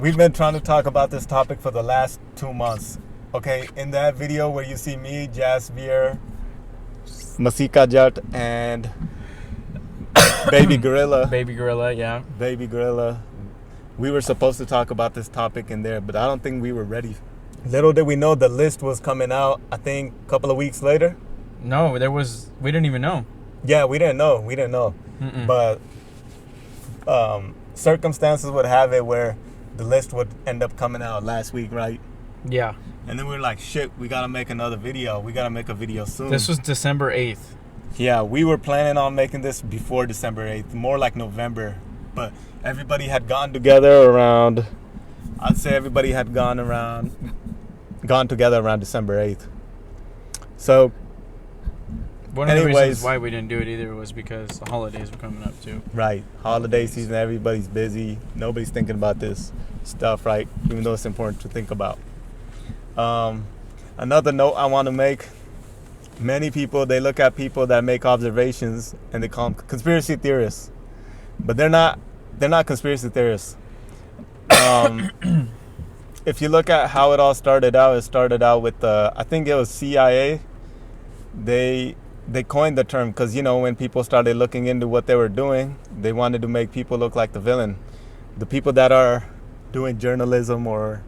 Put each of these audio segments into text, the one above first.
We've been trying to talk about this topic for the last 2 months. Okay, in that video where you see me, Jasvier, Masika Jat, and Baby Gorilla. Baby Gorilla, yeah. Baby Gorilla. We were supposed to talk about this topic in there, but I don't think we were ready. Little did we know the list was coming out, I think, a couple of weeks later. No, we didn't even know. Yeah, we didn't know. Mm-mm. But circumstances would have it where the list would end up coming out last week, right? Yeah. And then we were like, shit, we got to make another video. We got to make a video soon. This was December 8th. Yeah, we were planning on making this before December 8th, more like November. But everybody had gone together around, I'd say everybody had gone together around December 8th. So, One of the reasons why we didn't do it either was because the holidays were coming up too. Right. Holiday season, everybody's busy. Nobody's thinking about this stuff, right? Even though it's important to think about. Another note I want to make. Many people, they look at people that make observations and they call them conspiracy theorists. But they're not conspiracy theorists. If you look at how it all started out, it started out with, I think it was CIA. They coined the term because, you know, when people started looking into what they were doing, they wanted to make people look like the villain. The people that are doing journalism or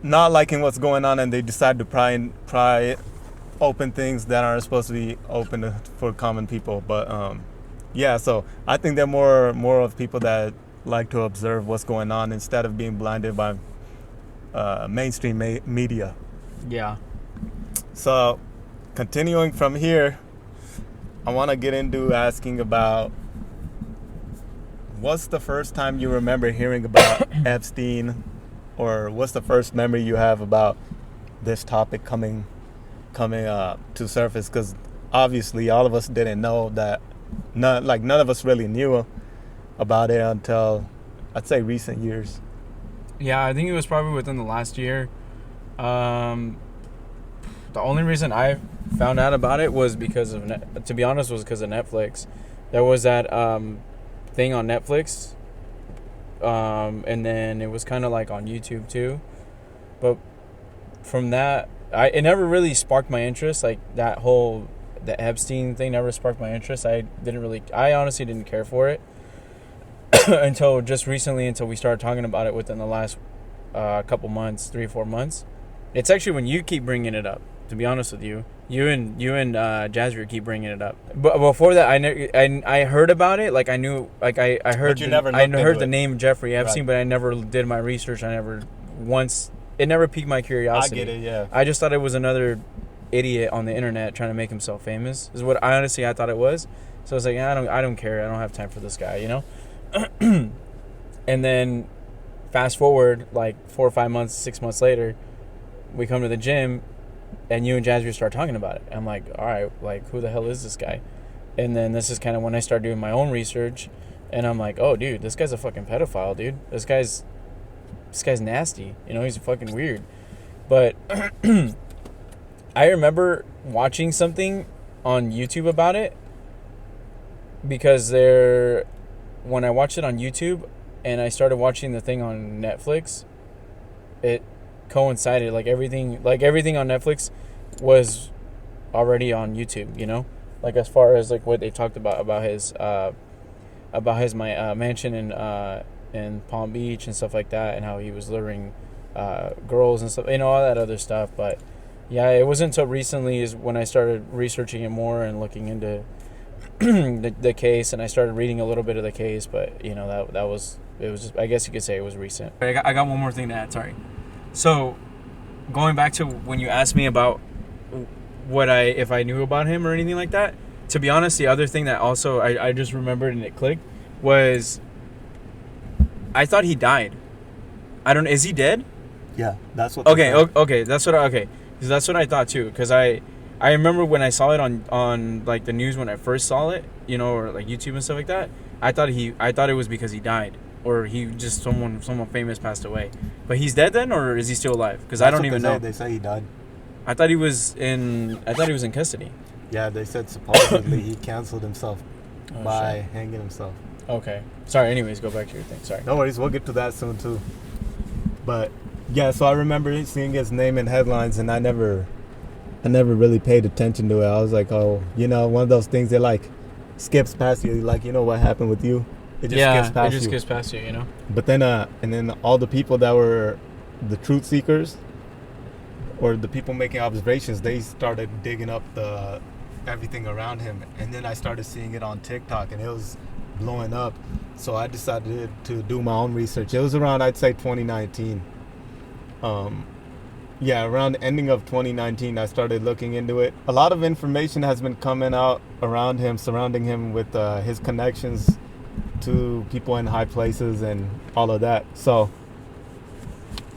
not liking what's going on, and they decide to pry open things that aren't supposed to be open for common people. But yeah, so I think they're more of people that like to observe what's going on instead of being blinded by mainstream media. Yeah. So, continuing from here, I want to get into asking about what's the first time you remember hearing about Epstein, or what's the first memory you have about this topic coming to surface? Because obviously all of us didn't know that, none of us really knew about it until, I'd say, recent years. Yeah, I think it was probably within the last year. The only reason I found out about it was because of, to be honest, was because of Netflix. There was that thing on Netflix, and then it was kind of like on YouTube too. But from that, it never really sparked my interest. Like the Epstein thing never sparked my interest. I honestly didn't care for it until just recently, until we started talking about it within the last couple months, 3-4 months. It's actually when you keep bringing it up. To be honest with you, you and Jasvier keep bringing it up. But before that, I heard about it. Like I knew, like I heard. But you never I heard the name Jeffrey Epstein, right. But I never did my research. It never piqued my curiosity. I get it, yeah. I just thought it was another idiot on the internet trying to make himself famous. Is what I thought it was. So I was like, I don't care. I don't have time for this guy, you know. And then, fast forward like 4 or 5 months, 6 months later, we come to the gym. And you and Jasvier start talking about it. I'm like, all right, like, who the hell is this guy? And then this is kind of when I start doing my own research. And I'm like, oh, dude, this guy's a fucking pedophile, dude. This guy's nasty. You know, he's fucking weird. But I remember watching something on YouTube about it. Because when I watched it on YouTube and I started watching the thing on Netflix, it coincided. Like everything on Netflix was already on YouTube, you know, like as far as like what they talked about his mansion in Palm Beach and stuff like that, and how he was luring girls and stuff, you know, all that other stuff. But yeah, it wasn't until recently is when I started researching it more and looking into the case, and I started reading a little bit of the case. But you know, it was just, I guess you could say it was recent. I got one more thing to add. Sorry. So, going back to when you asked me about if I knew about him or anything like that, to be honest, the other thing that also I just remembered and it clicked was I thought he died. Is he dead? Yeah, that's what. Okay, that's what I thought too. Because I remember when I saw it on like the news when I first saw it, you know, or like YouTube and stuff like that. I thought it was because he died. Or he just someone famous passed away, but he's dead then, or is he still alive? Because I don't even know. They say he died. I thought he was in custody. Yeah, they said supposedly he canceled himself by hanging himself. Okay. Sorry. Anyways, go back to your thing. Sorry. No worries, we'll get to that soon too. But yeah, so I remember seeing his name in headlines, and I never really paid attention to it. I was like, oh, one of those things that like skips past you. Like, what happened with you? It just skips past you. It just skips past you, But then, and then all the people that were the truth seekers, or the people making observations, they started digging up everything around him, and then I started seeing it on TikTok, and it was blowing up. So I decided to do my own research. It was around, I'd say, 2019. Around the ending of 2019, I started looking into it. A lot of information has been coming out around him, surrounding him with his connections to people in high places and all of that. So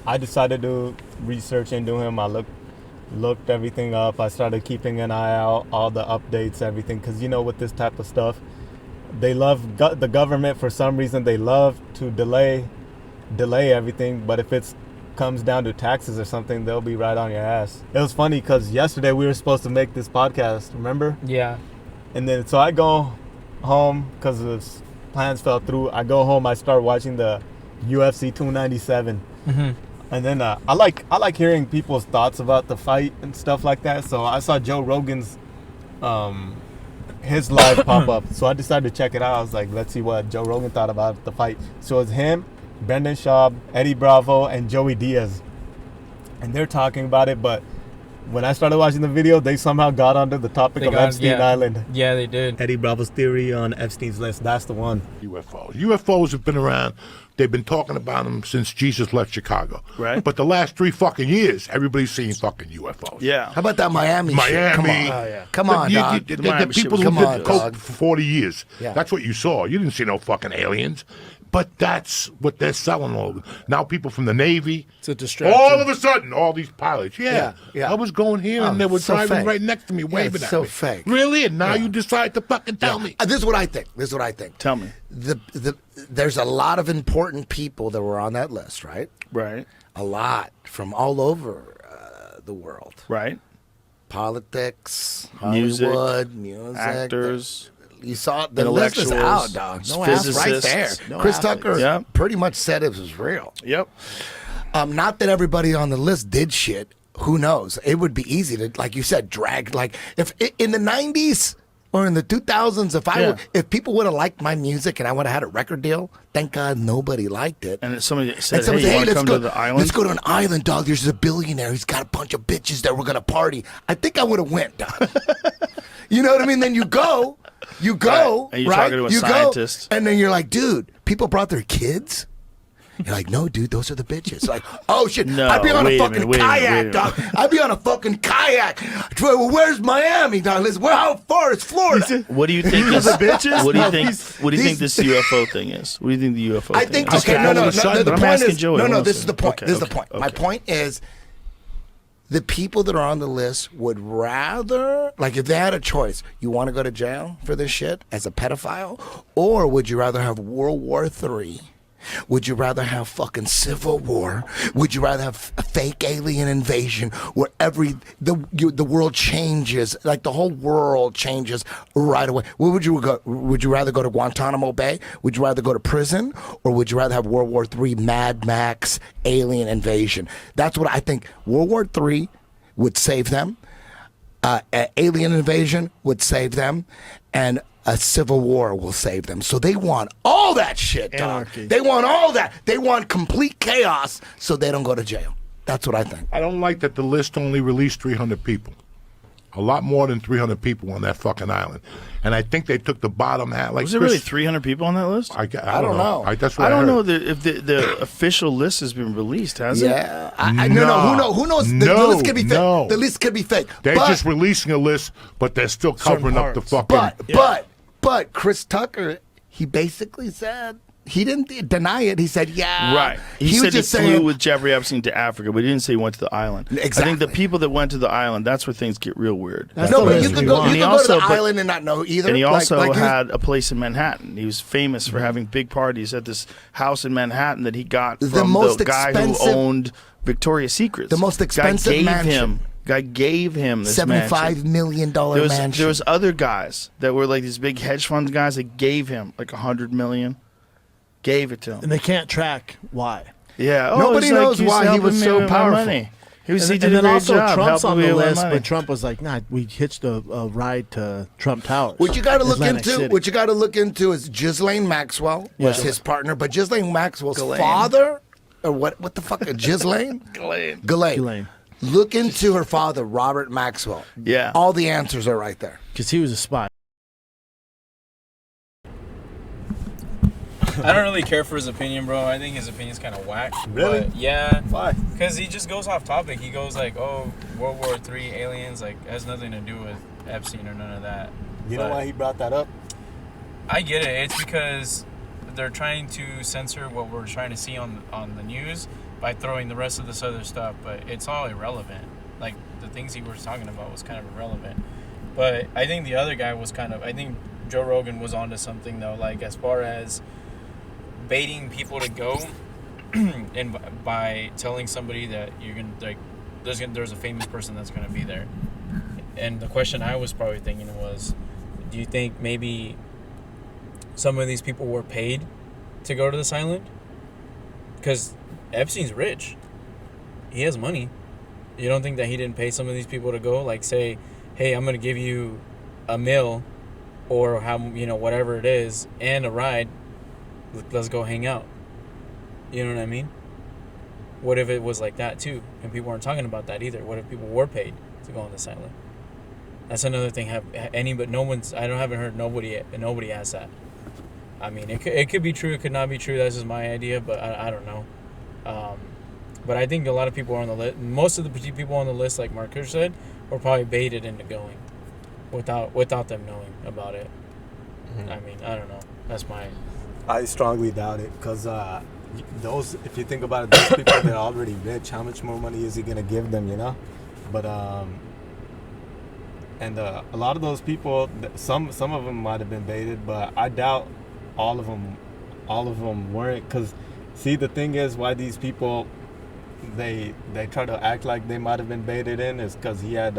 I decided to research into him. I looked everything up. I started keeping an eye out, all the updates, everything, because with this type of stuff, they love the government. For some reason, they love to delay everything. But if it comes down to taxes or something, they'll be right on your ass. It was funny because yesterday we were supposed to make this podcast, remember? Yeah. And then so I go home because the plans fell through. I go home, I start watching the UFC 297. Mm-hmm. And then I like hearing people's thoughts about the fight and stuff like that. So I saw Joe Rogan's his live pop up. So I decided to check it out. I was like, let's see what Joe Rogan thought about the fight. So it's him, Brendan Schaub, Eddie Bravo, and Joey Diaz. And they're talking about it, but when I started watching the video, they somehow got onto the topic of Epstein Island. Yeah, they did. Eddie Bravo's theory on Epstein's list. That's the one. UFOs have been around. They've been talking about them since Jesus left Chicago. Right. But the last 3 fucking years, everybody's seen fucking UFOs. Yeah. How about that Miami shit? Come on. Oh, yeah. Come on, dog. The people who did coke for 40 years. Yeah. That's what you saw. You didn't see no fucking aliens. But that's what they're selling all over. Now people from the Navy. It's a distraction. All of a sudden, all these pilots. Yeah. I was going here and they were so driving fake. right next to me, waving it's at so me. fake. Really? And now you decide to fucking tell me. This is what I think. Tell me. There's a lot of important people that were on that list, right? Right. A lot from all over the world. Right. Politics, Music, Hollywood, music, actors. You saw the list is out, dog. No ass right there. No Chris athletes. Tucker pretty much said it was real. Yep. Not that everybody on the list did shit. Who knows? It would be easy to, like you said, drag. Like if in the 90s or in the 2000s, if people would have liked my music and I would have had a record deal, thank God nobody liked it. And somebody said, hey, you want to come to the island? Let's go to an island, dog. There's a billionaire. He's got a bunch of bitches that we're going to party. I think I would have went, dog. You know what I mean? Then you go. You go, right? And you're right? talking to a you scientist. Go, and then you're like, dude, people brought their kids? You're like, no, dude, those are the bitches. Like, oh, shit. No, I'd be on a fucking kayak, dog. I'd be on a fucking kayak. Well, where's Miami, dog? Listen, how far is Florida? What do you think is the bitches? What do you think? What do you think this UFO thing is? What do you think the UFO I thing think, is? okay, no. The I'm point asking is, Joey. no, this is the point. Okay, this is the point. okay. My point is, the people that are on the list would rather, like if they had a choice, you want to go to jail for this shit as a pedophile, or would you rather have World War III? Would you rather have fucking civil war? Would you rather have a fake alien invasion where the world changes, like the whole world changes right away? Where would you go? Would you rather go to Guantanamo Bay? Would you rather go to prison? Or would you rather have World War III, Mad Max, alien invasion? That's what I think. World War III would save them. Alien invasion would save them. And a civil war will save them. So they want all that shit, dog. Anarchy. They want all that. They want complete chaos so they don't go to jail. That's what I think. I don't like that the list only released 300 people. A lot more than 300 people on that fucking island. And I think they took the bottom half. Like Was there really 300 people on that list? I don't know. That's what I don't heard. know if the official list has been released, has it? Yeah. No. Who knows? The list could be fake. The list could be fake. They're just releasing a list, but they're still covering up the fucking... But Chris Tucker, he basically said, he didn't deny it. He said, yeah. Right. He said he flew with Jeffrey Epstein to Africa, but he didn't say he went to the island. Exactly. I think the people that went to the island, that's where things get real weird. No, but you could go to the island and not know either. And he also had a place in Manhattan. He was famous for having big parties at this house in Manhattan that he got from the guy who owned Victoria's Secret. The most expensive mansion. Guy gave him this $75 million mansion. There was other guys that were like these big hedge fund guys that gave him like $100 million. Gave it to him. And they can't track why. Yeah. Nobody knows why he was so powerful. He did a And great then also job Trump's on helping the me with list, money. but Trump was like, "Nah, we hitched a ride to Trump Towers." What you got to look Atlantic into? City. What you got to look into is Ghislaine Maxwell was Yeah. his partner, but Ghislaine Maxwell's Ghislaine. father, or what the fuck, Ghislaine? Ghislaine. Ghislaine. Look into her father, Robert Maxwell. Yeah. All the answers are right there. Because he was a spy. I don't really care for his opinion, bro. I think his opinion's kind of whack. Really? But yeah. Why? Because he just goes off topic. He goes like, oh, World War III, aliens, like, has nothing to do with Epstein or none of that. You know But why he brought that up? I get it. It's because they're trying to censor what we're trying to see on the news by throwing the rest of this other stuff. But it's all irrelevant. Like, the things he was talking about was kind of irrelevant. But I think the other guy was I think Joe Rogan was onto something, though. Like, as far as baiting people to go and by telling somebody that you're gonna like there's a famous person that's gonna be there. And the question I was probably thinking was, do you think maybe some of these people were paid to go to this island? Because Epstein's rich, he has money. You don't think that he didn't pay some of these people to go? Like, say, hey, I'm gonna give you a meal or how, whatever it is, and a ride. Let's go hang out. You know what I mean? What if it was like that too, and people weren't talking about that either? What if people were paid to go on this island? That's another thing. I haven't heard nobody ask that. I mean, it could be true, it could not be true. That's just my idea, but I don't know. But I think a lot of people are on the list. Most of the people on the list, like Marcus said, were probably baited into going without them knowing about it. Mm-hmm. I mean, I don't know. That's my. I strongly doubt it, because if you think about it, those people, they're already rich. How much more money is he gonna give them, But and a lot of those people, some of them might have been baited, but I doubt all of them weren't. Because see, the thing is, why these people they try to act like they might have been baited in is because he had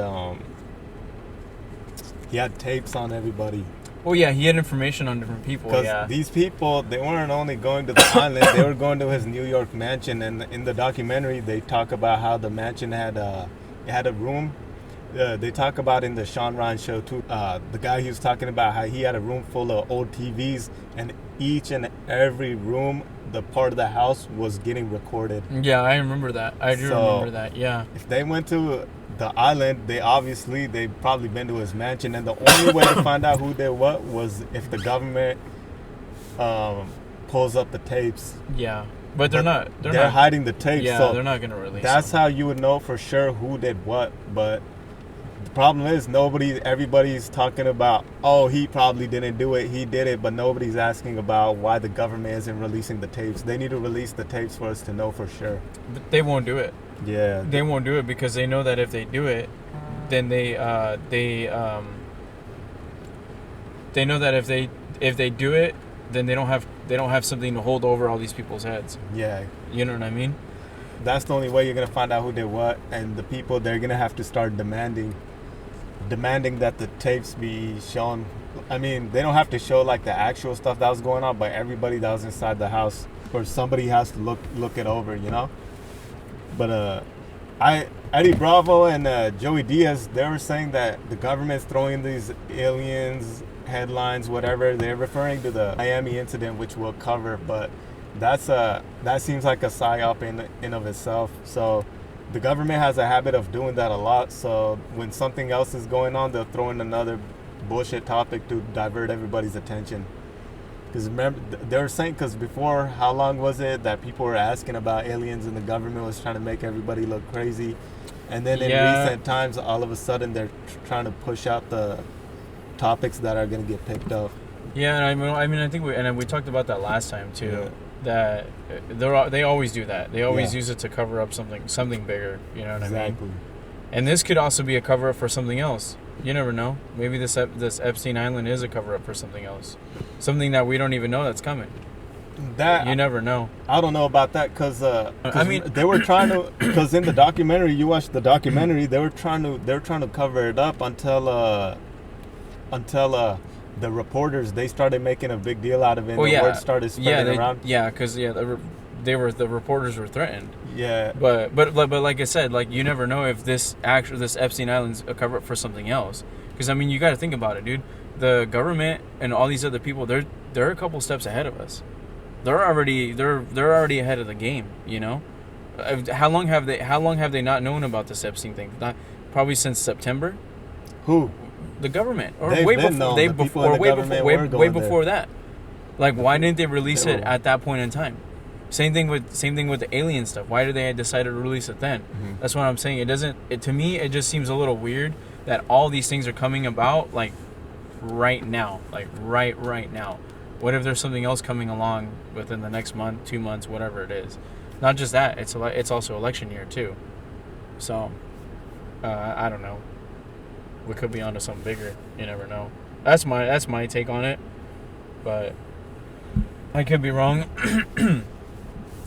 tapes on everybody. Oh yeah, he had information on different people. Because these people, they weren't only going to the island, they were going to his New York mansion. And in the documentary, they talk about how the mansion had a room. They talk about in the Sean Ryan show too. The guy he was talking about how he had a room full of old TVs, and each and every room, the part of the house was getting recorded. Yeah, I remember that. I do remember that. Yeah. If they went to the island, they probably been to his mansion, and the only way to find out who did what was if the government pulls up the tapes. Yeah, but they're not. They're hiding the tapes. Yeah, so they're not gonna release. That's them. how you would know for sure who did what. But the problem is everybody's talking about, oh, he probably didn't do it, he did it, but nobody's asking about why the government isn't releasing the tapes. They need to release the tapes for us to know for sure. But they won't do it. Yeah, they won't do it because they know that if they do it, then they know that if they do it, then they don't have something to hold over all these people's heads. Yeah, you know what I mean. That's the only way you're gonna find out who did what, and the people, they're gonna have to start demanding that the tapes be shown. I mean, they don't have to show like the actual stuff that was going on, but everybody that was inside the house, or somebody has to look it over, But Eddie Bravo and Joey Diaz, they were saying that the government's throwing these aliens headlines, whatever. They're referring to the Miami incident, which we'll cover, but that seems like a psyop in of itself. So the government has a habit of doing that a lot. So when something else is going on, they'll throw in another bullshit topic to divert everybody's attention. Because remember, they were saying, because before, how long was it that people were asking about aliens and the government was trying to make everybody look crazy? And then in recent times, all of a sudden, they're trying to push out the topics that are going to get picked up. Yeah, and I mean, I think we talked about that last time too. Yeah. That they always do that. They always use it to cover up something bigger. You know what I mean? And this could also be a cover up for something else. You never know. Maybe this Epstein Island is a cover up for something else, something that we don't even know that's coming. That You never know. I don't know about that because I mean- they were trying to, because in the documentary, you watched the documentary, they were trying to cover it up until the reporters, they started making a big deal out of it. And Well, the yeah, word started spreading around. Yeah, because the reporters were threatened. Yeah, But like I said, like, you never know if this Epstein Island's a cover up for something else. Because I mean, you got to think about it, dude. The government and all these other people, they're a couple steps ahead of us. They're already ahead of the game. You know, how long have they not known about this Epstein thing? Probably since September. who? The government, or They've way been before, known. they The people before, in the way government before, were way going before that. Like, why didn't they release They it were- at that point in time? Same thing with the alien stuff. Why did they decide to release it then? Mhm. That's what I'm saying. It doesn't. To me, it just seems a little weird that all these things are coming about like right now, like right now. What if there's something else coming along within the next month, 2 months, whatever it is? Not just that. It's also election year too. So I don't know. We could be onto something bigger. You never know. That's my take on it. But I could be wrong.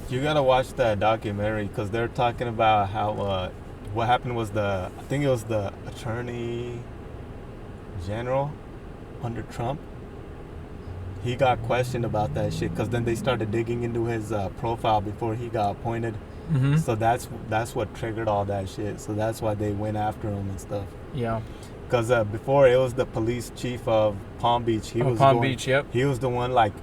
You gotta watch that documentary because they're talking about how what happened was I think it was the attorney general under Trump. He got questioned about that shit because then they started digging into his profile before he got appointed. Mm-hmm. So that's what triggered all that shit. So that's why they went after him and stuff. Yeah. Because before it was the police chief of Palm Beach. He was Palm Beach. Yep. He was the one like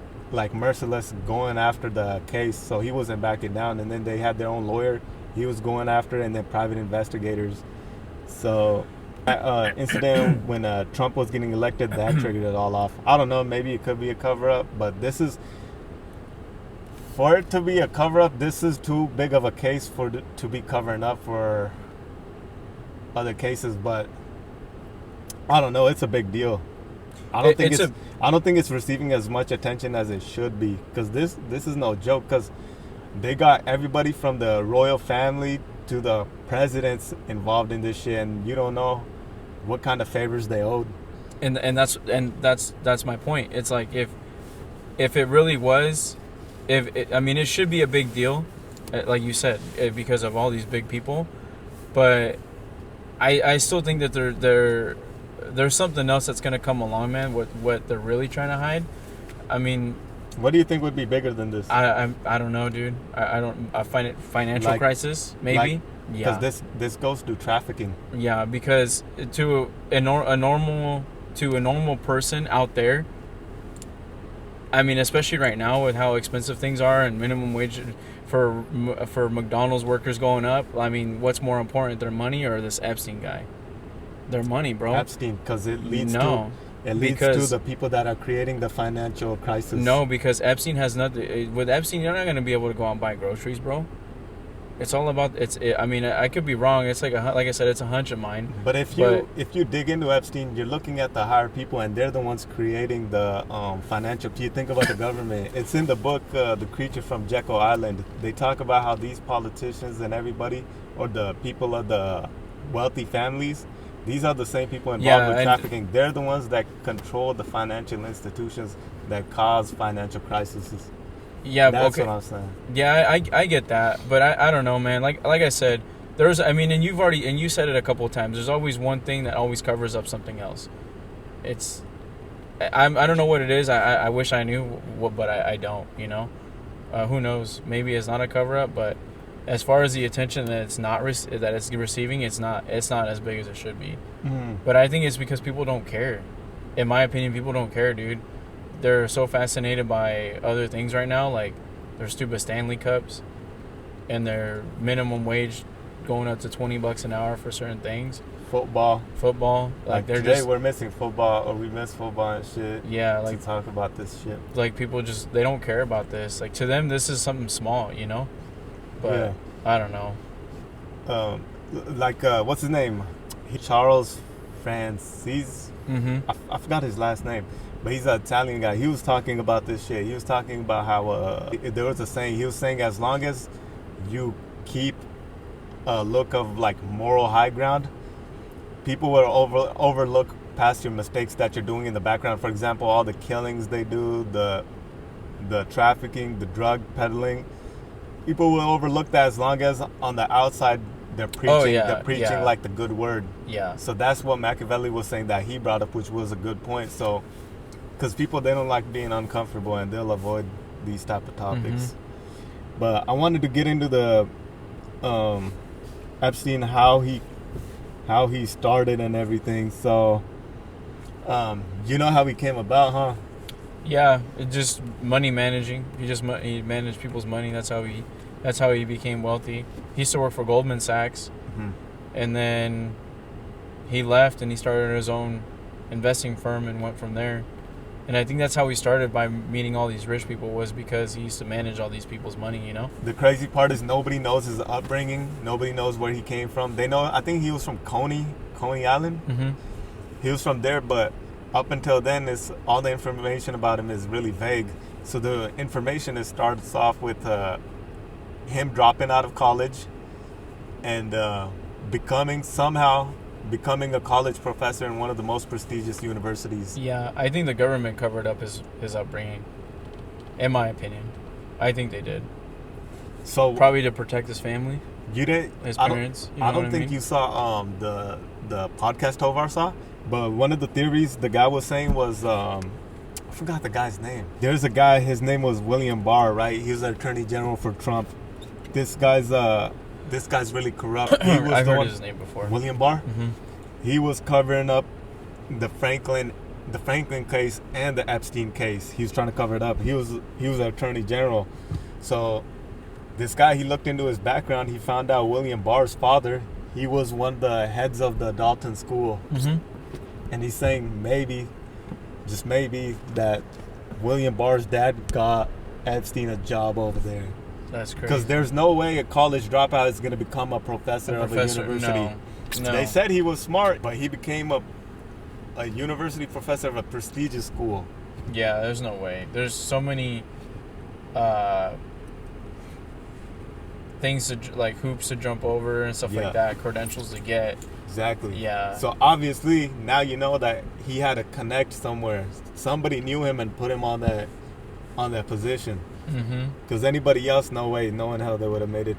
merciless going after the case, so he wasn't backing down. And then they had their own lawyer. He was going after it, and then private investigators. So that incident when Trump was getting elected, that triggered it all off. I don't know. Maybe it could be a cover up, but this is. For it to be a cover up, this is too big of a case to be covering up for other cases. But I don't know. It's a big deal. I don't think it's receiving as much attention as it should be, because this is no joke. Because they got everybody from the royal family to the presidents involved in this shit, and you don't know what kind of favors they owed. And that's my point. It's like if it really was, I mean, it should be a big deal, like you said, because of all these big people. But I still think that there's something else that's gonna come along, man. What they're really trying to hide. I mean, what do you think would be bigger than this? I don't know, dude. I find it financial crisis, maybe. Yeah. Because this goes to trafficking. Yeah, because to a normal person out there, I mean, especially right now with how expensive things are and minimum wage for McDonald's workers going up. I mean, what's more important, their money or this Epstein guy? Their money, bro. Epstein, because it leads to the people that are creating the financial crisis. No, because Epstein has nothing. With Epstein, you're not going to be able to go out and buy groceries, bro. It's all about I mean, I could be wrong. It's like I said, it's a hunch of mine. But if you dig into Epstein, you're looking at the higher people, and they're the ones creating the financial. You think about the government. It's in the book, The Creature from Jekyll Island. They talk about how these politicians and everybody, or the people of the wealthy families, these are the same people involved with trafficking. They're the ones that control the financial institutions that cause financial crises. Yeah, that's okay. what I'm saying. Yeah, I get that, but I don't know, man. Like I said, and you said it a couple of times. There's always one thing that always covers up something else. I don't know what it is. I wish I knew, but I don't. You know, who knows? Maybe it's not a cover up, but as far as the attention that it's receiving, it's not as big as it should be. Mm-hmm. But I think it's because people don't care. In my opinion, people don't care, dude. They're so fascinated by other things right now, like their stupid Stanley Cups and their minimum wage going up to $20 an hour for certain things. Football. Like they're today just, we're missing football, or we miss football and shit. Yeah, like to talk about this shit. Like people they don't care about this. Like to them, this is something small, you know. But yeah. I don't know. What's his name? Charles Francis. Mm-hmm. I forgot his last name. But he's an Italian guy. He was talking about this shit. He was talking about how there was a saying. He was saying as long as you keep a look of like moral high ground, people will overlook past your mistakes that you're doing in the background. For example, all the killings they do, the the trafficking, the drug peddling, people will overlook that as long as on the outside they're preaching, like the good word. Yeah. So that's what Machiavelli was saying that he brought up, which was a good point. So, because people, they don't like being uncomfortable and they'll avoid these type of topics. But I wanted to get into the Epstein, how he started and everything. So, you know how he came about, huh? Yeah, it just money managing. He managed people's money. That's how he became wealthy. He used to work for Goldman Sachs, and then he left and he started his own investing firm and went from there. And I think that's how he started, by meeting all these rich people, was because he used to manage all these people's money, you know? The crazy part is nobody knows his upbringing. Nobody knows where he came from. They know, I think he was from Coney Island. He was from there, but up until then, all the information about him is really vague. So the information starts off with him dropping out of college and becoming a college professor in one of the most prestigious universities. Yeah, I think the government covered up his upbringing, in my opinion. I think they did. So probably to protect his family. You didn't? His parents. I don't think you saw the podcast Tovar saw, but one of the theories the guy was saying was I forgot the guy's name. There's a guy, his name was William Barr, right? He was the Attorney General for Trump. This guy's really corrupt. He was I've heard his name before. William Barr. He was covering up the Franklin case and the Epstein case. He was trying to cover it up. He was the Attorney General. So this guy, he looked into his background. He found out William Barr's father, he was one of the heads of the Dalton School. And he's saying maybe, just maybe, that William Barr's dad got Epstein a job over there. That's crazy. Because there's no way a college dropout is going to become a professor of a university. No. They said he was smart, but he became a university professor of a prestigious school. Yeah, there's no way. There's so many things like hoops to jump over and stuff like that, credentials to get. Exactly. Yeah. So obviously now you know that he had to connect somewhere. Somebody knew him and put him on that position. Because anybody else, no in hell they would have made it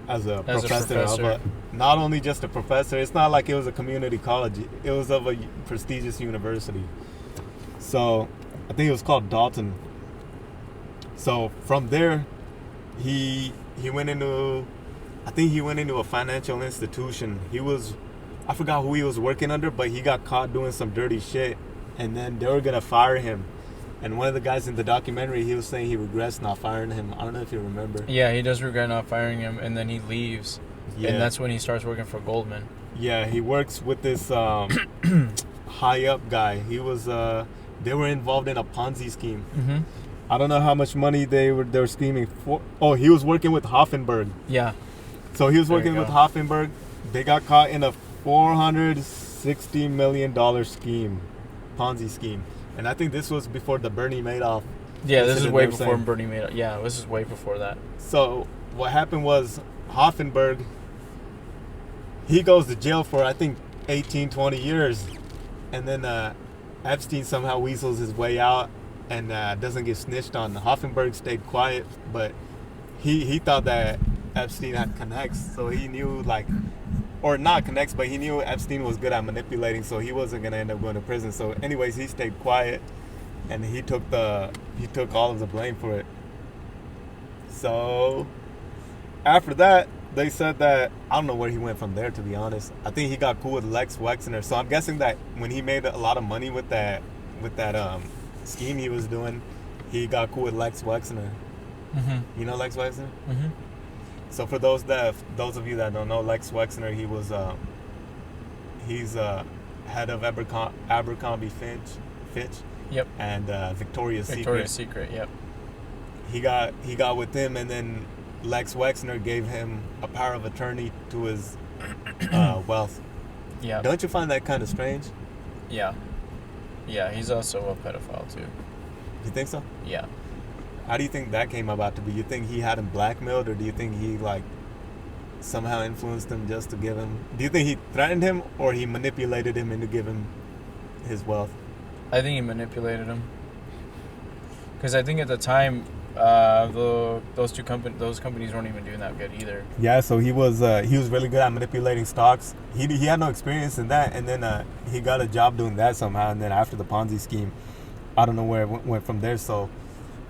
as a professor. Not only just a professor. It's not like it was a community college. It was of a prestigious university. So I think it was called Dalton. So from there, he went into, I think he went into a financial institution. I forgot who he was working under, but he got caught doing some dirty shit, and then they were gonna fire him. And one of the guys in the documentary, he was saying he regrets not firing him. I don't know if you remember. Yeah, he does regret not firing him, and then he leaves. Yeah. And that's when he starts working for Goldman. Yeah, he works with this high up guy. He was they were involved in a Ponzi scheme. I don't know how much money they were scheming for. Oh, he was working with Hoffenberg. Yeah. So he was working with Hoffenberg. They got caught in a $460 million scheme, Ponzi scheme. And I think this was before the Bernie Madoff. Yeah, this is way before Bernie Madoff. Yeah, this is way before that. So what happened was Hoffenberg, he goes to jail for, I think, 18, 20 years. And then Epstein somehow weasels his way out and doesn't get snitched on. Hoffenberg stayed quiet, but he thought that Epstein had connects. So he knew, or not connects, but he knew Epstein was good at manipulating, so he wasn't going to end up going to prison. So anyways, he stayed quiet, and he took all of the blame for it. So after that, they said that, I don't know where he went from there, to be honest. I think he got cool with Lex Wexner. So I'm guessing that when he made a lot of money with that scheme he was doing, he got cool with Lex Wexner. You know Lex Wexner? So for those of you that don't know, Lex Wexner, he's head of Abercrombie Fitch. Yep. And Victoria's Secret. Victoria's Secret. Yep. He got with him, and then Lex Wexner gave him a power of attorney to his wealth. Yeah. Don't you find that kind of strange? Yeah. Yeah, he's also a pedophile too. You think so? Yeah. How do you think that came about to be? You think he had him blackmailed, or do you think he somehow influenced him just to give him? Do you think he threatened him, or he manipulated him into giving his wealth? I think he manipulated him. Because I think at the time, those companies weren't even doing that good either. Yeah, so he was really good at manipulating stocks. He had no experience in that, and then he got a job doing that somehow. And then after the Ponzi scheme, I don't know where it went from there. So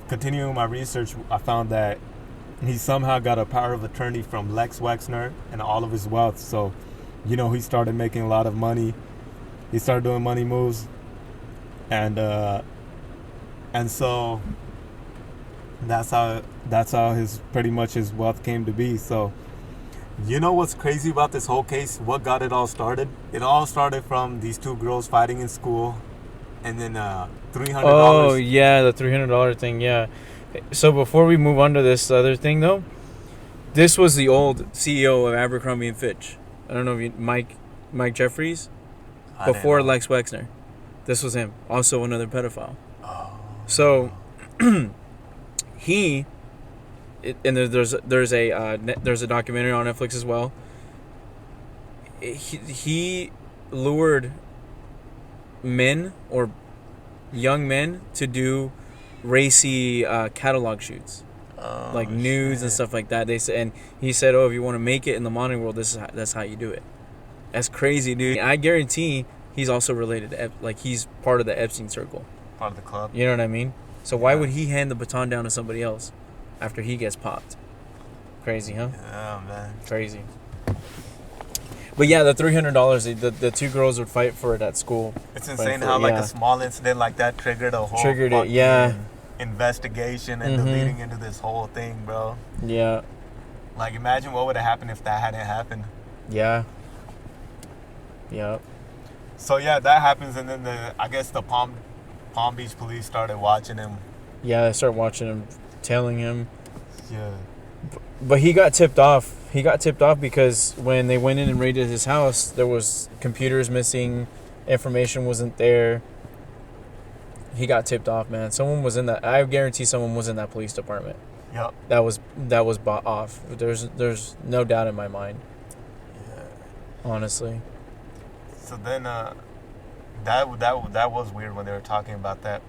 continuing my research, I found that he somehow got a power of attorney from Lex Wexner and all of his wealth. So, he started making a lot of money. He started doing money moves, and so that's how his wealth came to be. So, what's crazy about this whole case? What got it all started? It all started from these two girls fighting in school, and then $300. Oh yeah, the $300 thing. Yeah. So before we move on to this other thing, though, this was the old CEO of Abercrombie and Fitch. I don't know if Mike Jeffries, before Lex Wexner. This was him, also another pedophile. Oh. So there's a documentary on Netflix as well. He lured men or young men to do racy catalog shoots, like nudes and stuff like that. They said, and he said, "Oh, if you want to make it in the modern world, that's how you do it." That's crazy, dude. I guarantee he's also related to he's part of the Epstein circle, Part of the club. you know what I mean? So why would he hand the baton down to somebody else after he gets popped? Crazy, huh? Yeah, man. Crazy. But yeah, the $300, the two girls would fight for it at school. It's insane how a small incident like that triggered a whole investigation and leading into this whole thing, bro. Yeah. Like, imagine what would have happened if that hadn't happened. Yeah. Yeah. So yeah, that happens, and then I guess the Palm Beach police started watching him. Yeah, they started watching him, tailing him. Yeah. But he got tipped off. He got tipped off because when they went in and raided his house, there was computers missing, information wasn't there. He got tipped off, man. Someone was in that. I guarantee someone was in that police department. Yep. That was bought off. There's no doubt in my mind. Yeah. Honestly. So then, that was weird when they were talking about that.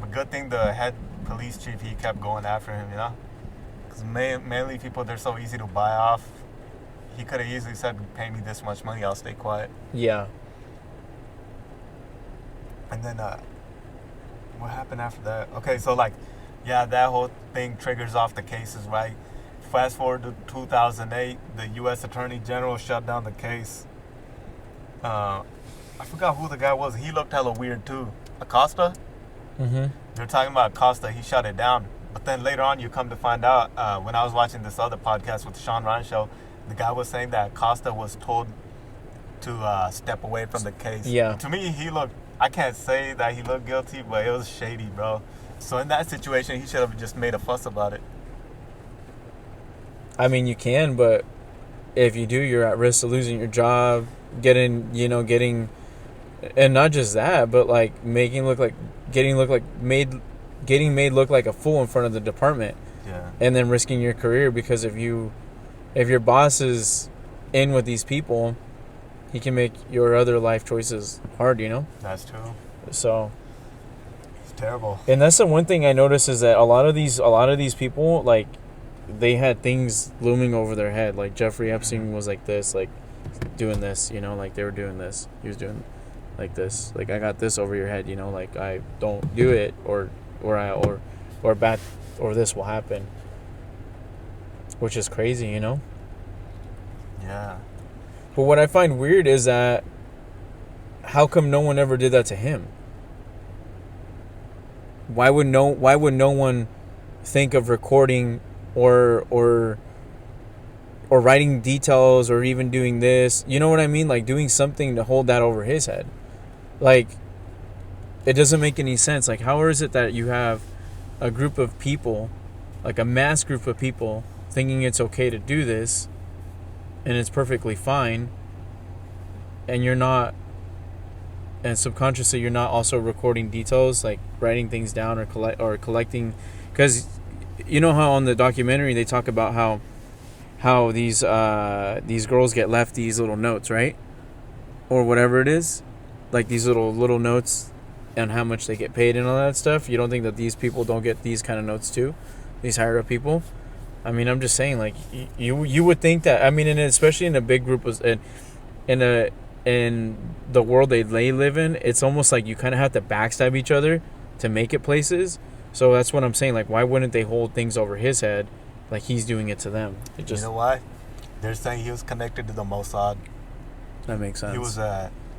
But good thing the head police chief, he kept going after him, Because mainly people, they're so easy to buy off. He could have easily said, "Pay me this much money, I'll stay quiet." Yeah. And then, what happened after that? Okay, so that whole thing triggers off the cases, right? Fast forward to 2008, the U.S. Attorney General shut down the case. I forgot who the guy was. He looked hella weird too. Acosta? Mm-hmm. They're talking about Acosta. He shut it down. But then later on, you come to find out, when I was watching this other podcast with the Sean Ryan show, the guy was saying that Acosta was told to step away from the case. Yeah. To me, I can't say that he looked guilty, but it was shady, bro. So in that situation, he should have just made a fuss about it. I mean, you can, but if you do, you're at risk of losing your job, getting, and not just that, but getting made look like a fool in front of the department. Yeah. And then risking your career because if your boss is in with these people, he can make your other life choices hard, That's true. So It's terrible. and that's the one thing I noticed is that a lot of these people, they had things looming over their head. Like Jeffrey Epstein was like this, doing this, they were doing this. He was doing like this. I got this over your head, I don't do it or this will happen. Which is crazy, Yeah. But what I find weird is that how come no one ever did that to him? Why would no one think of recording or writing details or even doing this? You know what I mean? Doing something to hold that over his head. It doesn't make any sense. How is it that you have a group of people, a mass group of people, thinking it's okay to do this, and it's perfectly fine, and you're not, and subconsciously you're not also recording details, writing things down or collecting, because you know how on the documentary they talk about how these girls get left these little notes, right, or whatever it is, these little notes and how much they get paid and all that stuff, you don't think that these people don't get these kind of notes too? These higher up people? I mean, I'm just saying, like, you would think that. I mean, and especially in a big group in the world they live in, it's almost like you kind of have to backstab each other to make it places. So that's what I'm saying. Like, why wouldn't they hold things over his head, like he's doing it to them? It just, you know why? They're saying he was connected to the Mossad. that makes sense.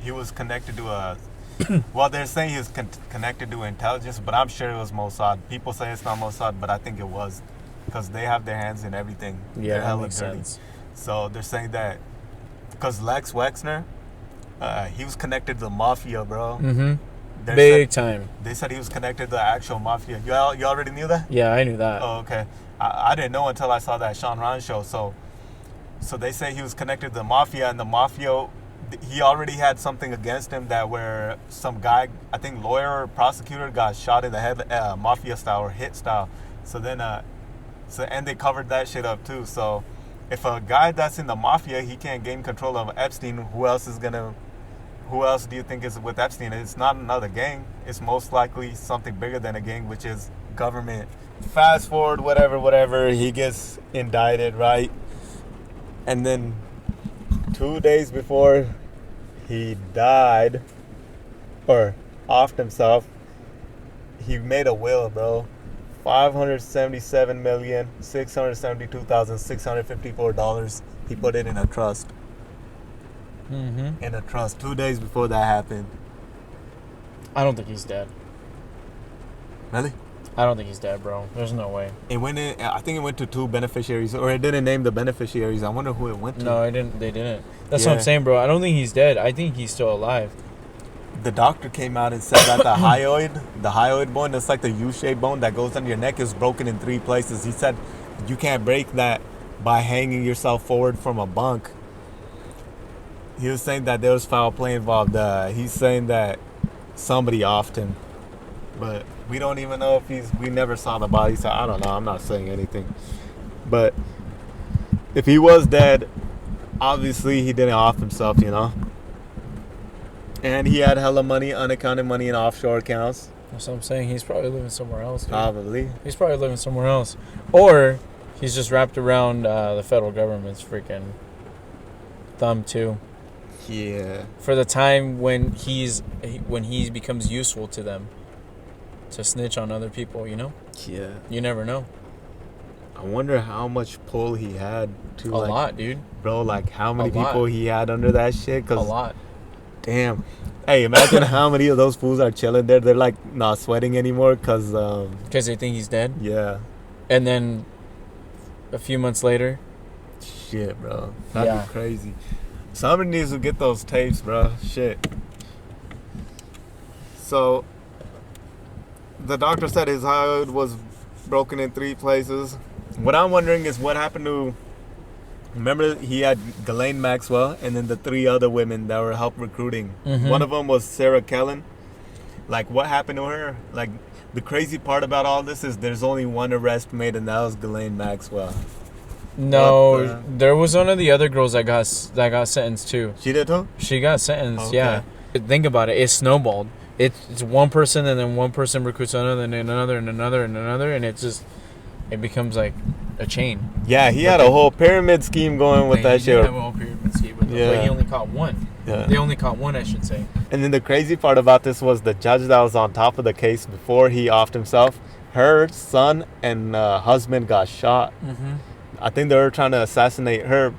He was connected to a. Well, they're saying he was connected to intelligence, but I'm sure it was Mossad. People say it's not Mossad, but I think it was, because they have their hands in everything. Yeah, they're that hella makes dirty. sense. So they're saying that because Lex Wexner, he was connected to the mafia, bro. Mm-hmm. They Big said, time. They said he was connected to the actual mafia. You already knew that? Yeah, I knew that. Oh, okay. I didn't know until I saw that Sean Ryan show. So they say he was connected to the mafia, and the mafia, he already had something against him that where some guy, I think lawyer or prosecutor, got shot in the head, mafia style or hit style. So then, and they covered that shit up too. So if a guy that's in the mafia, he can't gain control of Epstein, who else do you think is with Epstein? It's not another gang. It's most likely something bigger than a gang, which is government. Fast forward, whatever, he gets indicted, right? And then 2 days before he died, or offed himself, he made a will, bro. $577,672,654. He put it in a trust. Mm-hmm. In a trust 2 days before that happened. I don't think he's dead. Really? I don't think he's dead, bro. There's no way. It went in, I think it went to 2 beneficiaries, or it didn't name the beneficiaries. I wonder who it went to. No, I didn't. They didn't. That's what I'm saying, bro. I don't think he's dead. I think he's still alive. The doctor came out and said that the hyoid bone, that's like the U-shaped bone that goes under your neck, is broken in 3 places. He said you can't break that by hanging yourself forward from a bunk. He was saying that there was foul play involved. He's saying that somebody offed him, but we don't even know if we never saw the body, so I don't know. I'm not saying anything. But if he was dead, obviously he didn't off himself, you know? And he had hella money, unaccounted money in offshore accounts. That's what I'm saying. He's probably living somewhere else, dude. Probably. He's probably living somewhere else. Or he's just wrapped around the federal government's freaking thumb, too. Yeah. For the time when he becomes useful to them. To snitch on other people, you know? Yeah. You never know. I wonder how much pull he had to A lot, dude. Bro, like how many A lot. people he had under that shit? A lot. Damn. Hey, imagine how many of those fools are chilling there. They're like not sweating anymore because they think he's dead? Yeah. And then a few months later? Shit, bro. That'd be crazy. Somebody needs to get those tapes, bro. Shit. So the doctor said his hyoid was broken in 3 places. What I'm wondering is what happened to... Remember, he had Ghislaine Maxwell and then the 3 other women that were help recruiting. Mm-hmm. One of them was Sarah Kellen. Like, what happened to her? Like, the crazy part about all this is there's only 1 arrest made, and that was Ghislaine Maxwell. No, there was one of the other girls that got sentenced too. She did too? She got sentenced, Okay. yeah. Think about it. It snowballed. It's one person, and then one person recruits another, and another, and another, and another, and it becomes like a chain. Yeah, he had a whole pyramid scheme going with that He shit. did have a whole pyramid scheme, but he only caught 1. Yeah. They only caught 1, I should say. And then the crazy part about this was the judge that was on top of the case before he offed himself, her son and husband got shot. Mm-hmm. I think they were trying to assassinate her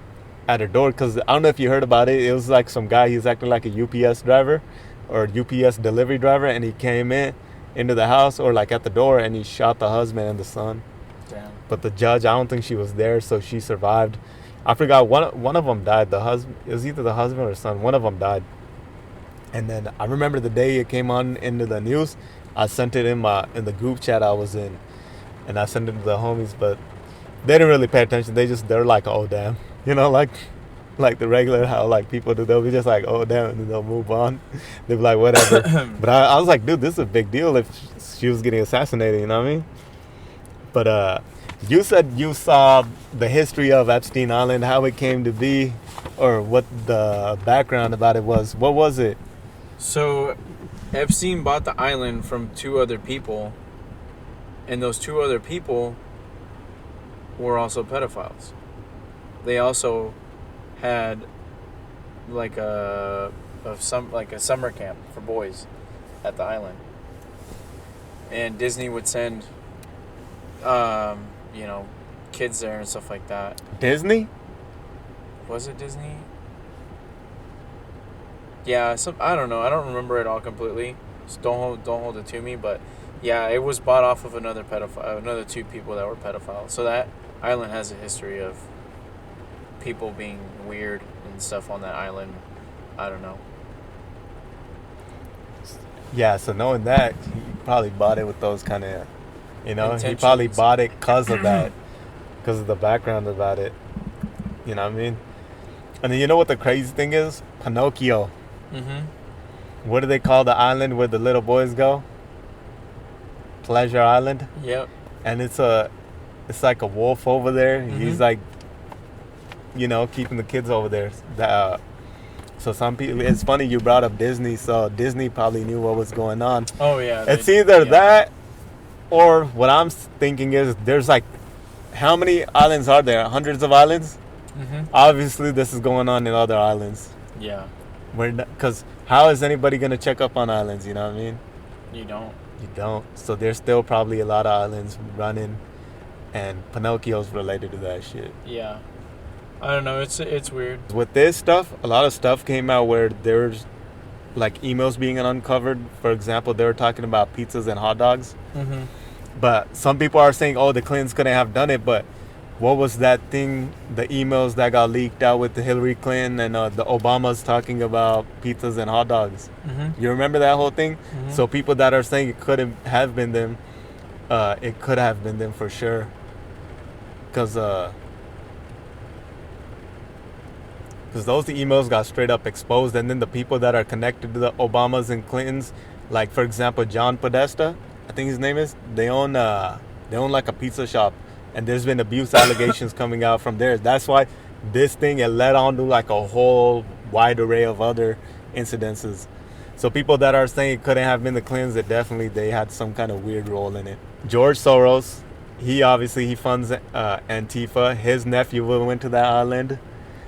at her door because I don't know if you heard about it. It was like some guy, he's acting like a UPS driver or UPS delivery driver, and he came into the house or like at the door, and he shot the husband and the son. Damn. But the judge, I don't think she was there, so she survived. I forgot, one of them died. The husband, it was either the husband or son. One of them died. And then I remember the day it came on into the news, I sent it in the group chat I was in, and I sent it to the homies, but they didn't really pay attention. They're like, oh damn, you know, like the regular how like people do. They'll be just like, oh damn, and then they'll move on. They'll be like, whatever. But I was like, dude, this is a big deal if she was getting assassinated. You know what I mean? But you said you saw the history of Epstein Island, how it came to be, or what the background about it was. What was it? So Epstein bought the island from 2 other people, and those 2 other people were also pedophiles. They also had like a summer camp for boys at the island, and Disney would send kids there and stuff like that. Disney? Was it Disney? Yeah, I don't know. I don't remember it all completely. So don't hold it to me, but yeah, it was bought off of another 2 people that were pedophiles. So that island has a history of people being weird and stuff on that island. I don't know. Yeah, so knowing that, he probably bought it with those kind of, he Intentions. probably bought it because of that, because of the background about it. You know what I mean? And then you know what the crazy thing is? Pinocchio. Mm-hmm. What do they call the island where the little boys go? Pleasure Island. Yep. And it's like a wolf over there. Mm-hmm. He's like, keeping the kids over there. So some people, it's funny you brought up Disney. So Disney probably knew what was going on. Oh yeah. It's either that, or what I'm thinking is there's like, how many islands are there? Hundreds of islands. Mm-hmm. Obviously, this is going on in other islands. Yeah. Because how is anybody gonna check up on islands? You know what I mean? You don't. You don't. So there's still probably a lot of islands running, and Pinocchio's related to that shit. Yeah. I don't know. It's weird. With this stuff, a lot of stuff came out where there's like emails being uncovered. For example, they were talking about pizzas and hot dogs. Mm-hmm. But some people are saying, oh, the Clintons couldn't have done it. But what was that thing, the emails that got leaked out with the Hillary Clinton and the Obamas talking about pizzas and hot dogs? Mm-hmm. You remember that whole thing? Mm-hmm. So people that are saying it couldn't have been them, it could have been them for sure. Because those emails got straight up exposed. And then the people that are connected to the Obamas and Clintons, like, for example, John Podesta, I think his name is, they own like a pizza shop. And there's been abuse allegations coming out from there. That's why this thing, it led on to like a whole wide array of other incidences. So people that are saying it couldn't have been the Clintons, they had some kind of weird role in it. George Soros, he funds Antifa. His nephew went to that island.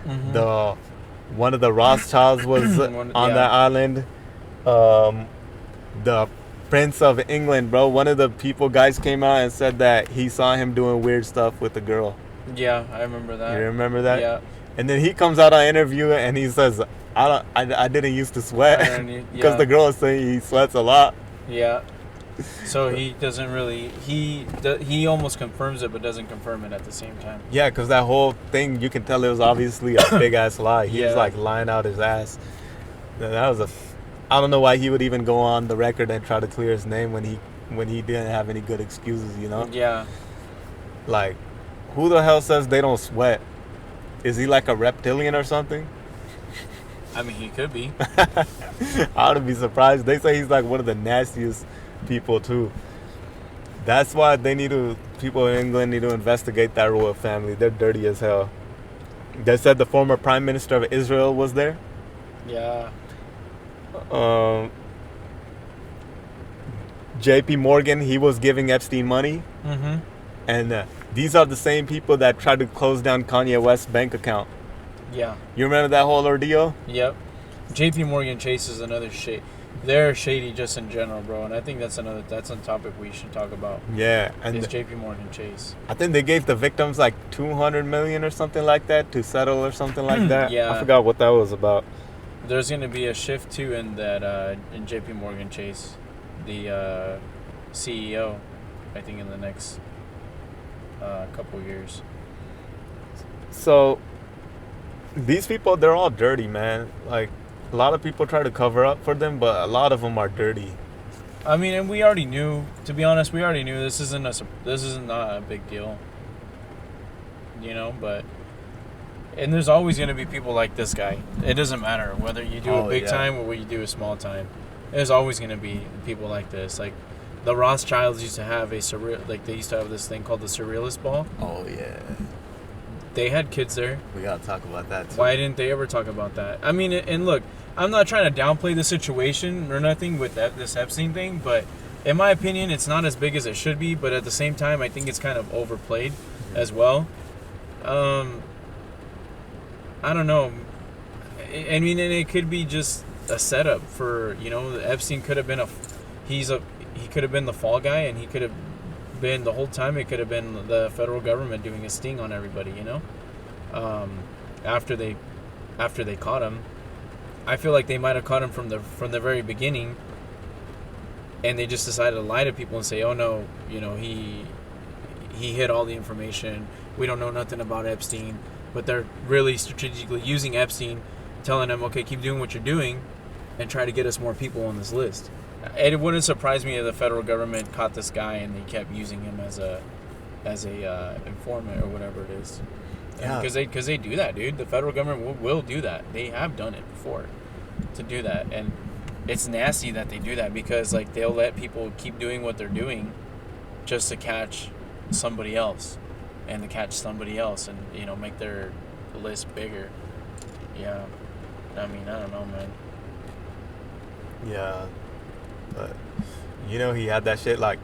Mm-hmm. One of the Rothschilds was on that island. The Prince of England, bro. One of the guys came out and said that he saw him doing weird stuff with a girl. Yeah, I remember that. You remember that? Yeah. And then he comes out on interview and he says, I didn't used to sweat because the girl is saying he sweats a lot. Yeah. So he doesn't really, he almost confirms it but doesn't confirm it at the same time. Yeah, because that whole thing, you can tell it was obviously a big ass lie. He was like lying out his ass. That was I don't know why he would even go on the record and try to clear his name when he didn't have any good excuses, Yeah. Like, who the hell says they don't sweat? Is he like a reptilian or something? I mean, he could be. I wouldn't be surprised. They say he's like one of the nastiest people too. That's why people in England need to investigate that royal family. They're dirty as hell. They said the former prime minister of Israel was there. Yeah. JP Morgan, he was giving Epstein money. Mm-hmm. And these are the same people that tried to close down Kanye West's bank account. Yeah. You remember that whole ordeal? Yep. JP Morgan Chase is another shade. They're shady just in general, bro. And I think that's a topic we should talk about. Yeah. And is JP Morgan Chase. I think they gave the victims like $200 million or something like that to settle or something like that. Yeah. I forgot what that was about. There's going to be a shift too in that in JP Morgan Chase, the CEO, I think in the next couple years. So these people, they're all dirty, man. Like, a lot of people try to cover up for them, but a lot of them are dirty. I mean, and we already knew. To be honest, we already knew this isn't not a big deal. But. And there's always going to be people like this guy. It doesn't matter whether you do a big time or what you do a small time. There's always going to be people like this. Like the Rothschilds used to have they used to have this thing called the Surrealist Ball. Oh yeah. They had kids there. We gotta talk about that too. Why didn't they ever talk about that? I mean, and look, I'm not trying to downplay the situation or nothing with this Epstein thing, but in my opinion, it's not as big as it should be. But at the same time, I think it's kind of overplayed as well. I don't know. I mean, and it could be just a setup for, you know, Epstein could have been he could have been the fall guy, and he could have been the whole time. It could have been the federal government doing a sting on everybody, you know. After they caught him, I feel like they might have caught him from the very beginning, and they just decided to lie to people and say, oh no, you know, he hid all the information. We don't know nothing about Epstein, but they're really strategically using Epstein, telling him, okay, keep doing what you're doing, and try to get us more people on this list. It wouldn't surprise me if the federal government caught this guy and they kept using him as a informant or whatever it is. Yeah. Because they do that, dude. The federal government will do that. They have done it before to do that, and it's nasty that they do that because like they'll let people keep doing what they're doing just to catch somebody else and to catch somebody else and, you know, make their list bigger. Yeah. I mean, I don't know, man. Yeah, but you know, he had that shit like,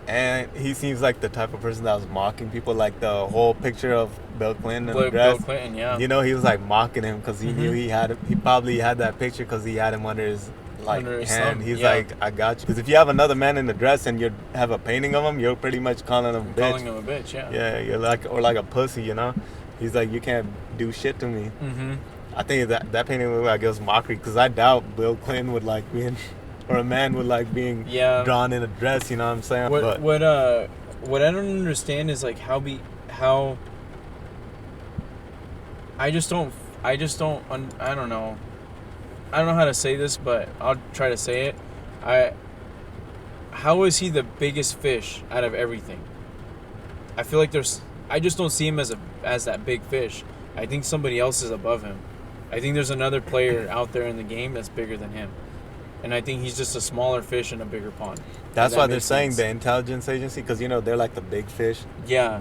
and he seems like the type of person that was mocking people, like the whole picture of Bill Clinton in the dress. Bill Clinton, yeah. You know, he was like mocking him because he knew he probably had that picture because he had him under his hand. Thumb, He's yeah. like, I got you. Because if you have another man in the dress and you have a painting of him, you're pretty much calling him a bitch. Calling him a bitch, yeah. Yeah, you're like, or like a pussy, you know. He's like, you can't do shit to me. Mm-hmm. I think that painting looked like it was mockery because I doubt Bill Clinton would like being, or a man would like being drawn in a dress. You know what I'm saying? What I don't understand is like how I just don't I don't know how to say this, but I'll try to say it. How is he the biggest fish out of everything? I feel like I just don't see him as that big fish. I think somebody else is above him. I think there's another player out there in the game that's bigger than him. And I think he's just a smaller fish in a bigger pond. That's why they're saying the intelligence agency, because, you know, they're like the big fish. Yeah.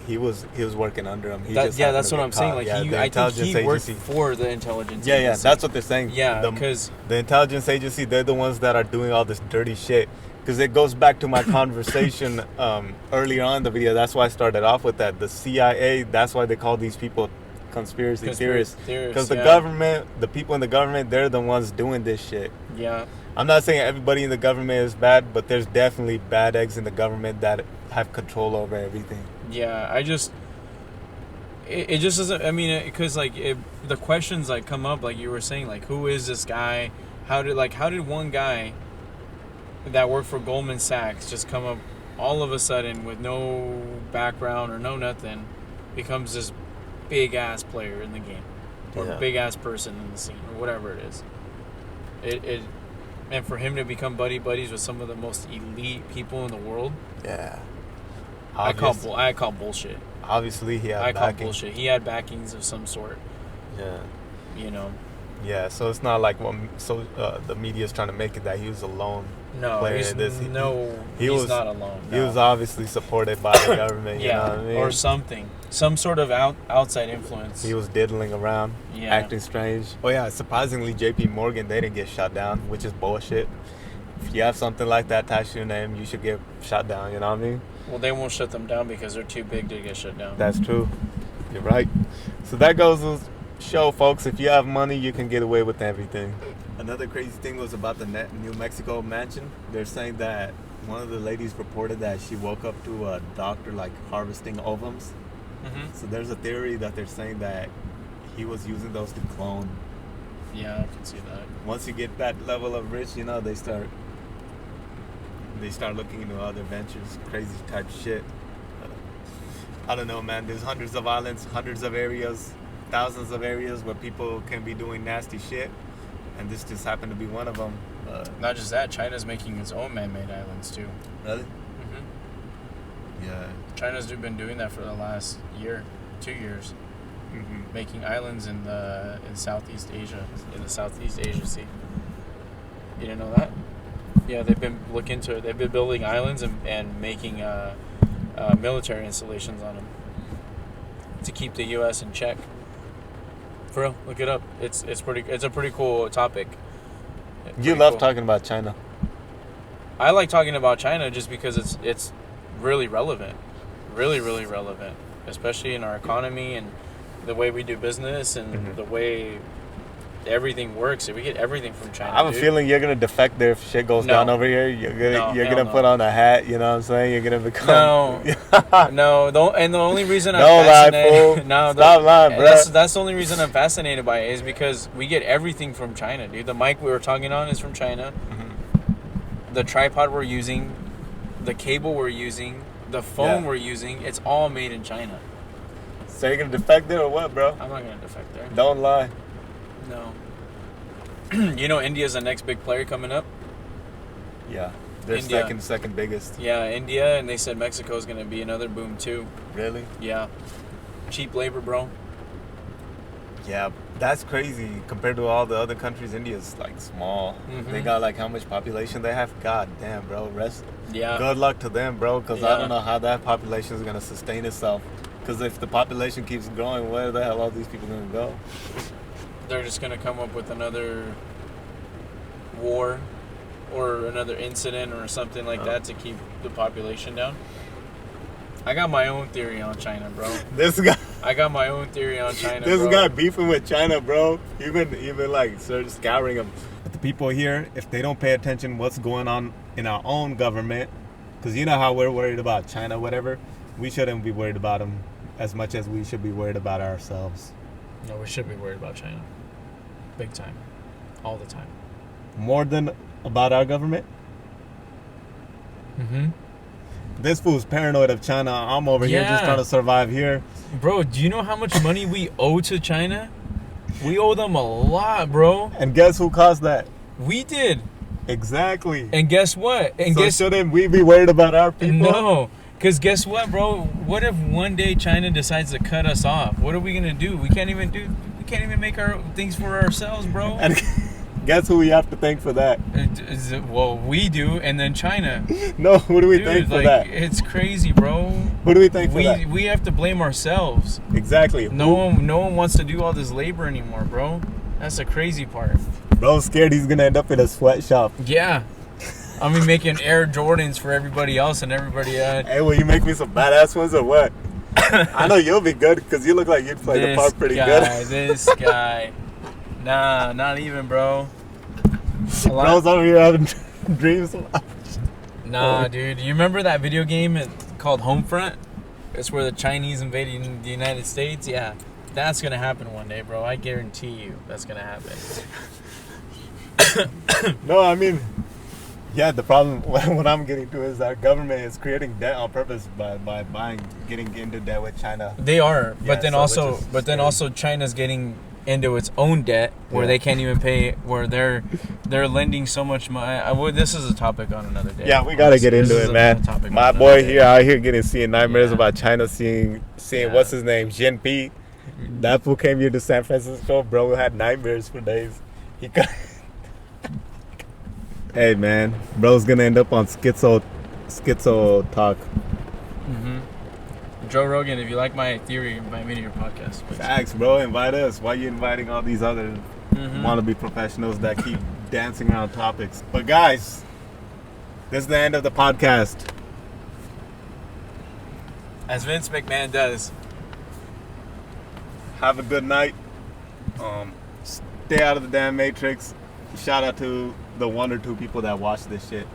He was working under them. That's what I'm saying. Like, I think he worked for the intelligence agency. Yeah, that's what they're saying. Yeah, because the intelligence agency, they're the ones that are doing all this dirty shit. Because it goes back to my conversation earlier on in the video. That's why I started off with that. The CIA, that's why they call these people conspiracy theorists. Because the government, the people in the government, they're the ones doing this shit. Yeah. I'm not saying everybody in the government is bad, but there's definitely bad eggs in the government that have control over everything. Yeah, it just doesn't, I mean, because like the questions like come up, like you were saying, like who is this guy? How did one guy that worked for Goldman Sachs just come up all of a sudden with no background or no nothing, becomes this big ass player in the game, or big ass person in the scene, or whatever it is. And for him to become buddies with some of the most elite people in the world, I call bullshit. Obviously, he had I backing. call bullshit. He had backings of some sort. Yeah. You know. Yeah, so it's not like the media is trying to make it that he was alone. No, player he's in this. He's not alone. He was obviously supported by the government. You know what I mean? Or something. Some sort of outside influence. He was diddling around, acting strange. Oh yeah, surprisingly, J.P. Morgan, they didn't get shut down, which is bullshit. If you have something like that attached to your name, you should get shut down. You know what I mean? Well, they won't shut them down because they're too big to get shut down. That's true. You're right. So that goes to show, folks, if you have money, you can get away with everything. Another crazy thing was about the New Mexico mansion. They're saying that one of the ladies reported that she woke up to a doctor like harvesting ovums. Mm-hmm. So there's a theory that they're saying that he was using those to clone. Yeah, I can see that. Once you get that level of rich, you know, they start looking into other ventures, crazy type shit. I don't know, man. There's hundreds of islands, hundreds of areas, thousands of areas where people can be doing nasty shit, and this just happened to be one of them. Not just that, China's making its own man-made islands too. Really? Mm-hmm. Yeah. China's been doing that for the last 2 years, making islands in Southeast Asia, in the Southeast Asia Sea. You didn't know that? Yeah, they've been looking into it. They've been building islands and making military installations on them. to keep the U.S. in check. For real, look it up. It's a pretty cool topic. You love talking about China. I like talking about China just because it's really relevant, really relevant, especially in our economy and the way we do business and the way everything works. If we get everything from China, I have a feeling you're gonna defect there if shit goes down over here. You're gonna put on a hat. You know what I'm saying? You're gonna become no. The only reason I'm lie, fascinated, fool. Stop lying, bro. That's the only reason I'm fascinated by it is because we get everything from China, dude. The mic we were talking on is from China. The tripod we're using, the cable we're using, the phone we're using, it's all made in China. So you're gonna defect there or what, bro? I'm not gonna defect there. Don't lie. No. You know India's the next big player coming up? Yeah. They're India. second biggest. Yeah, India, and they said Mexico's going to be another boom too. Really? Yeah. Cheap labor, bro. Yeah, that's crazy. Compared to all the other countries, India's like small. They got like how much population they have? God damn, bro. Yeah. Good luck to them, bro, because I don't know how that population is going to sustain itself. Because if the population keeps growing, where the hell are these people going to go? They're just going to come up with another war or another incident or something like that to keep the population down. I got my own theory on China, bro. I got my own theory on China, This bro. guy beefing with China, bro. Even like scouring them. But the people here, if they don't pay attention what's going on in our own government, because you know how we're worried about China, whatever, we shouldn't be worried about them as much as we should be worried about ourselves. No, we should be worried about China. Big time. All the time. More than about our government? This fool's paranoid of China. I'm over here just trying to survive here. Bro, do you know how much money we owe to China? We owe them a lot, bro. And guess who caused that? We did. Exactly. And guess what? And shouldn't we be worried about our people? No. Because guess what, bro? What if one day China decides to cut us off? What are we going to do? We can't even make our things for ourselves, bro. And guess who we have to thank for that? Well, we do, and then China. No, who do we thank for that? It's crazy, bro. Who do we thank for that? We have to blame ourselves. Exactly. No one wants to do all this labor anymore, bro. That's the crazy part. Bro's scared he's going to end up in a sweatshop. Yeah. I mean, making Air Jordans for everybody else and everybody. Hey, will you make me some badass ones or what? I know you'll be good because you look like you'd play the part pretty good. This guy. Nah, not even, bro. Bro's over here having dreams. Nah, dude. You remember that video game called Homefront? It's where the Chinese invading the United States? Yeah. That's going to happen one day, bro. I guarantee you that's going to happen. No, I mean... Yeah, the problem, what I'm getting to is our government is creating debt on purpose by getting into debt with China. They are, but Yeah, then also China's getting into its own debt where they can't even pay, where they're lending so much money. This is a topic on another day. Yeah, we gotta get into it, man. My boy here out here seeing nightmares about China, seeing what's his name, Jinping. That fool came here to San Francisco, bro. Had nightmares for days. He got. Hey man, bro's gonna end up on schizo talk. Joe Rogan, if you like my theory, invite me to your podcast. Please. Facts, bro. Invite us. Why are you inviting all these other wannabe professionals that keep dancing around topics? But guys, this is the end of the podcast. As Vince McMahon does. Have a good night. Stay out of the damn Matrix. Shout out to the 1 or 2 people that watch this shit.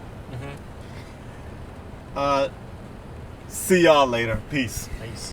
See y'all later. Peace.